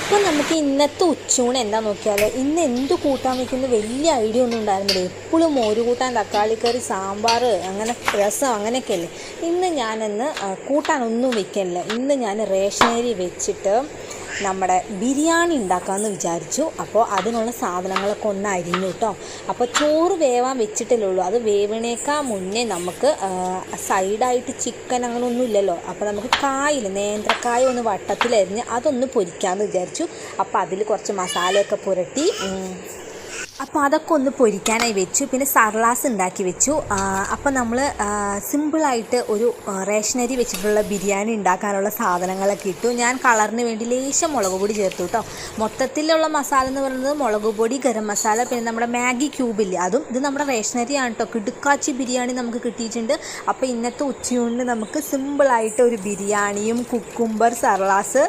അപ്പോൾ നമുക്ക് ഇന്നത്തെ ഉച്ചയൂണ് എന്താ നോക്കിയാലോ. ഇന്ന് എന്ത് കൂട്ടാൻ വയ്ക്കുന്നത് വലിയ ഐഡിയ ഒന്നും ഉണ്ടായിരുന്നില്ല. എപ്പോഴും മോര് കൂട്ടാൻ, തക്കാളി കറി, സാമ്പാർ, അങ്ങനെ രസം അങ്ങനെയൊക്കെയല്ലേ. ഇന്ന് ഞാനിന്ന് കൂട്ടാനൊന്നും വയ്ക്കാനില്ല. ഇന്ന് ഞാൻ റേഷനരി വെച്ചിട്ട് നമ്മുടെ ബിരിയാണി ഉണ്ടാക്കാമെന്ന് വിചാരിച്ചു. അപ്പോൾ അതിനുള്ള സാധനങ്ങളൊക്കെ ഒന്ന് അരിഞ്ഞു കേട്ടോ. അപ്പോൾ ചോറ് വേവാൻ വെച്ചിട്ടല്ലേ ഉള്ളൂ. അത് വേവണേക്കാൾ മുന്നേ നമുക്ക് സൈഡായിട്ട് ചിക്കൻ അങ്ങനെ ഒന്നും ഇല്ലല്ലോ. അപ്പോൾ നമുക്ക് നേന്ത്രക്കായ ഒന്ന് വട്ടത്തിലരിഞ്ഞ് അതൊന്ന് പൊരിക്കാമെന്ന് വിചാരിച്ചു. അപ്പോൾ അതിൽ കുറച്ച് മസാലയൊക്കെ പുരട്ടി അപ്പോൾ അതൊക്കെ ഒന്ന് പൊരിക്കാനായി വെച്ചു. പിന്നെ സർലാസ് ഉണ്ടാക്കി വെച്ചു. അപ്പോൾ നമ്മൾ സിമ്പിളായിട്ട് ഒരു റേഷനരി വെച്ചിട്ടുള്ള ബിരിയാണി ഉണ്ടാക്കാനുള്ള സാധനങ്ങളൊക്കെ ഇട്ടു. ഞാൻ കളറിന് വേണ്ടി ലേശം മുളക് പൊടി ചേർത്തു കേട്ടോ. മൊത്തത്തിലുള്ള മസാല എന്ന് പറയുന്നത് മുളക് പൊടി, ഗരം മസാല, പിന്നെ നമ്മുടെ മാഗി ക്യൂബില്ലേ അതും. ഇത് നമ്മുടെ റേഷനരി ആണ് കേട്ടോ. കിടുക്കാച്ചി ബിരിയാണി നമുക്ക് കിട്ടിയിട്ടുണ്ട്. അപ്പോൾ ഇന്നത്തെ ഉച്ചയൂണിന് നമുക്ക് സിമ്പിളായിട്ട് ഒരു ബിരിയാണിയും കുക്കുംബർ, സർലാസ്,